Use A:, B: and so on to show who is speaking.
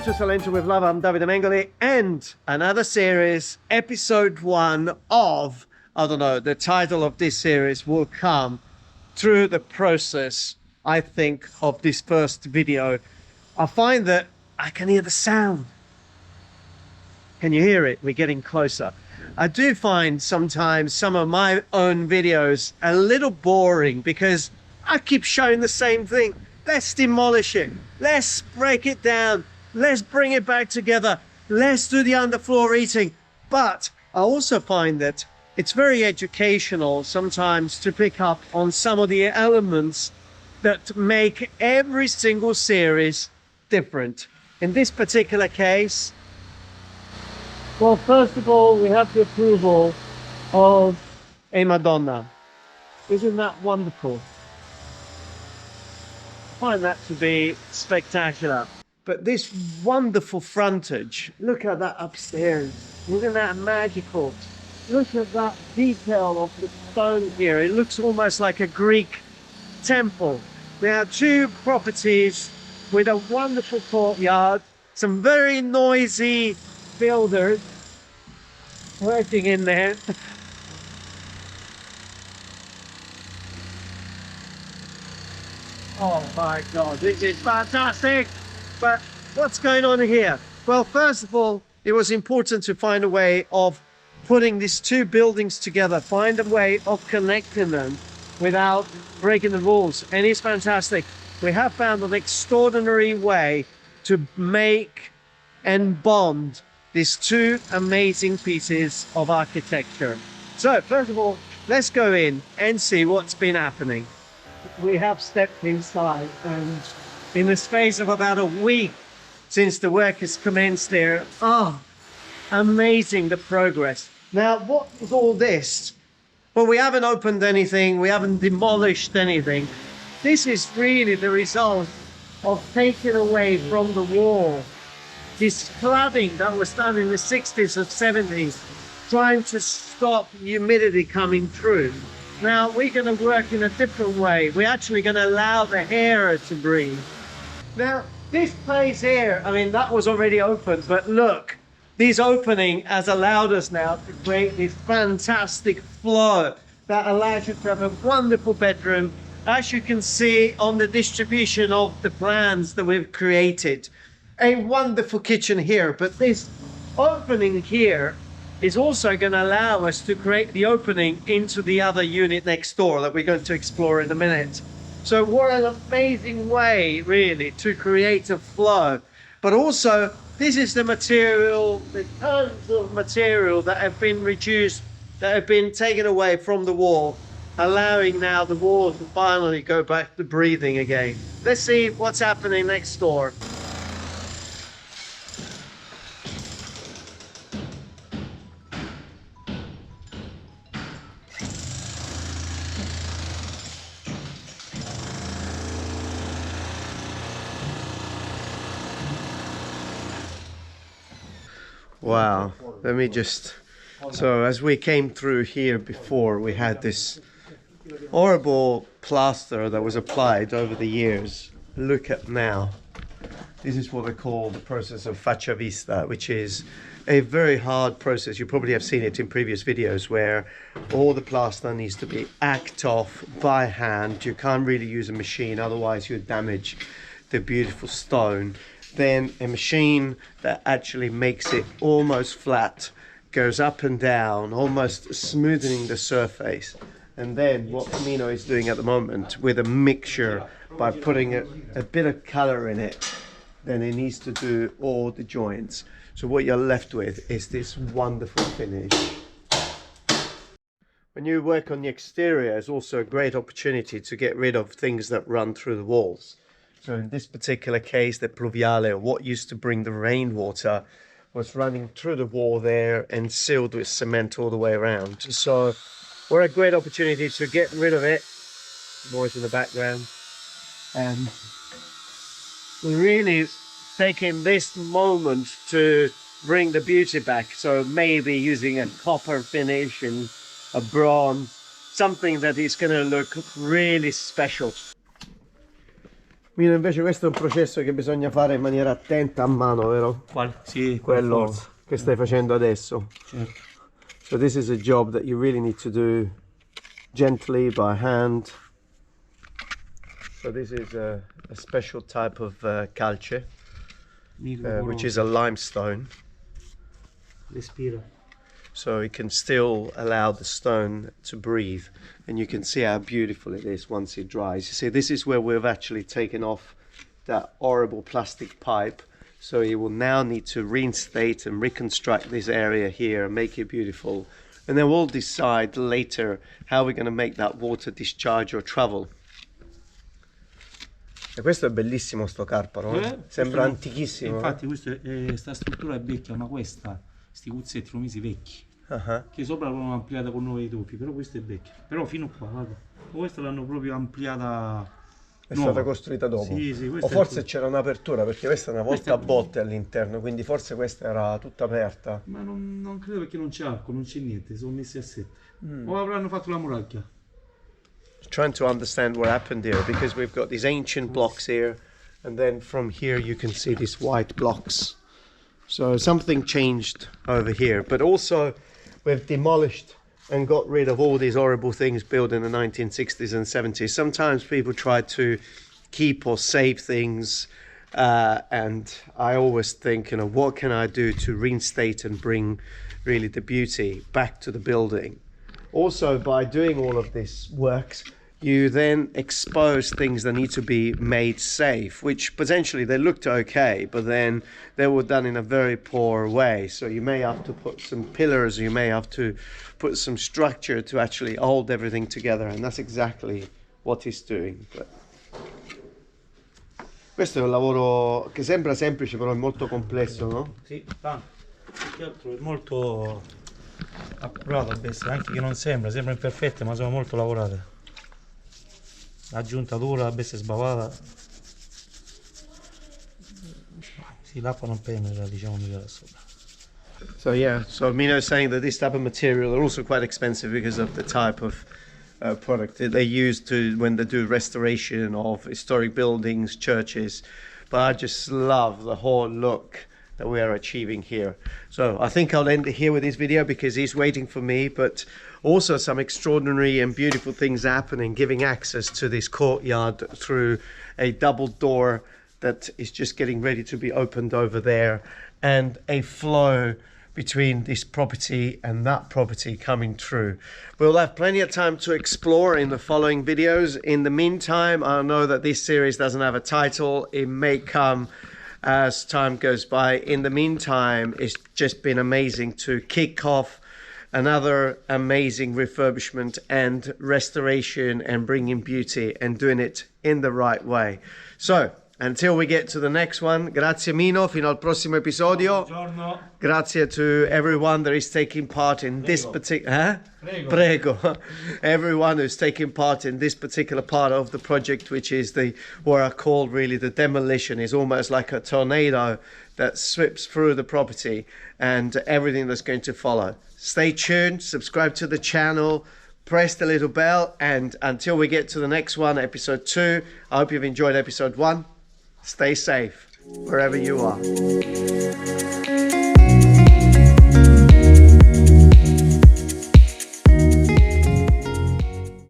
A: Welcome to Salento with Love. I'm Davide Mengoli, and another series, episode 1 of, I don't know, the title of this series will come through the process, I think, of this first video. I find that I can hear the sound. Can you hear it? We're getting closer. I do find sometimes some of my own videos a little boring because I keep showing the same thing. Let's demolish it. Let's break it down. Let's bring it back together. Let's do the underfloor eating. But I also find that it's very educational sometimes to pick up on some of the elements that make every single series different. In this particular case, well, first of all, we have the approval of a Madonna. Isn't that wonderful? I find that to be spectacular. But this wonderful frontage, look at that upstairs. Isn't that magical? Look at that detail of the stone here. It looks almost like a Greek temple. There are two properties with a wonderful courtyard, some very noisy builders working in there. Oh my God, this is fantastic. But what's going on here? Well, first of all, it was important to find a way of putting these two buildings together, find a way of connecting them without breaking the rules. And it's fantastic. We have found an extraordinary way to make and bond these two amazing pieces of architecture. So first of all, let's go in and see what's been happening. We have stepped inside, and in the space of about a week since the work has commenced there, amazing the progress. Now, what is all this? Well, we haven't opened anything, we haven't demolished anything. This is really the result of taking away from the wall this cladding that was done in the 60s and 70s, trying to stop humidity coming through. Now, we're going to work in a different way. We're actually going to allow the air to breathe. Now, this place here, I mean, that was already open, but look, this opening has allowed us now to create this fantastic flow that allows you to have a wonderful bedroom. As you can see on the distribution of the plans that we've created, a wonderful kitchen here, but this opening here is also going to allow us to create the opening into the other unit next door that we're going to explore in a minute. So what an amazing way, really, to create a flow. But also, this is the material, the tons of material that have been reduced, that have been taken away from the wall, allowing now the wall to finally go back to breathing again. Let's see what's happening next door. Wow, let me just, so as we came through here before, we had this horrible plaster that was applied over the years. Look at now. This is what they call the process of faccia vista, which is a very hard process. You probably have seen it in previous videos where all the plaster needs to be hacked off by hand. You can't really use a machine, otherwise you damage the beautiful stone. Then a machine that actually makes it almost flat goes up and down, almost smoothing the surface. And then what Camino is doing at the moment with a mixture, by putting a bit of color in it, then it needs to do all the joints. So what you're left with is this wonderful finish. When you work on the exterior, it's also a great opportunity to get rid of things that run through the walls. So in this particular case, the pluviale, what used to bring the rainwater, was running through the wall there and sealed with cement all the way around. So what a great opportunity to get rid of it. Noise in the background. And we're really taking this moment to bring the beauty back. So maybe using a copper finish and a bronze, something that is going to look really special. Mino, invece questo è un processo che bisogna fare in maniera attenta a mano, vero?
B: Quale? Sì,
A: Quello che stai facendo adesso.
B: Certo.
A: So this is a job that you really need to do gently by hand. So this is a special type of calce, which is a limestone.
B: Respira.
A: So it can still allow the stone to breathe, and you can see how beautiful it is once it dries. You see, this is where we've actually taken off that horrible plastic pipe, so you will now need to reinstate and reconstruct this area here and make it beautiful, and then we'll decide later how we're going to make that water discharge or travel. E questo è bellissimo sto carparo, sembra antichissimo.
B: Infatti questa struttura è vecchia, ma questi cuzzetti sono mesi vecchi, che sopra l'hanno ampliata con nuovi topi, però questo è vecchio. Però fino qua, guarda, questa l'hanno proprio ampliata.
A: È stata costruita dopo.
B: Sì,
A: o forse c'era un'apertura, perché questa è una volta a botte all'interno, quindi forse questa era tutta aperta.
B: Ma non credo, perché non c'è arco, non c'è niente, sono messi a sette. O avranno fatto la muraglia.
A: Trying to understand what happened here, because we've got these ancient blocks here, and then from here you can see these white blocks. So something changed over here, but also we've demolished and got rid of all these horrible things built in the 1960s and 70s. Sometimes people try to keep or save things, and I always think, you know, what can I do to reinstate and bring really the beauty back to the building? Also, by doing all of this works, you then expose things that need to be made safe, which potentially they looked okay, but then they were done in a very poor way. So you may have to put some pillars, you may have to put some structure to actually hold everything together, and that's exactly what he's doing. But questo è un lavoro che sembra semplice, però è molto complesso, no?
B: Sì, tanto. Più che altro è molto accurato, anche che non sembra imperfette, ma sono molto lavorate. La giunta dura, la bestia sbavata. Sì, l'acqua non penetra, diciamo, mica da sopra.
A: So yeah, so Mino is saying that this type of material are also quite expensive because of the type of product that they use to when they do restoration of historic buildings, churches. But I just love the whole look that we are achieving here. So I think I'll end it here with this video because he's waiting for me, but also some extraordinary and beautiful things happening, giving access to this courtyard through a double door that is just getting ready to be opened over there, and a flow between this property and that property coming through. We'll have plenty of time to explore in the following videos. In the meantime, I know that this series doesn't have a title. It may come as time goes by. In the meantime, it's just been amazing to kick off another amazing refurbishment and restoration and bringing beauty and doing it in the right way. So until we get to the next one, grazie Mino, fino al prossimo episodio.
B: Buongiorno.
A: Grazie to everyone that is taking part in this particular... Prego. Everyone who's taking part in this particular part of the project, which is what I call really the demolition, is almost like a tornado that sweeps through the property and everything that's going to follow. Stay tuned, subscribe to the channel, press the little bell, and until we get to the next one, episode 2, I hope you've enjoyed episode 1. Stay safe wherever you are.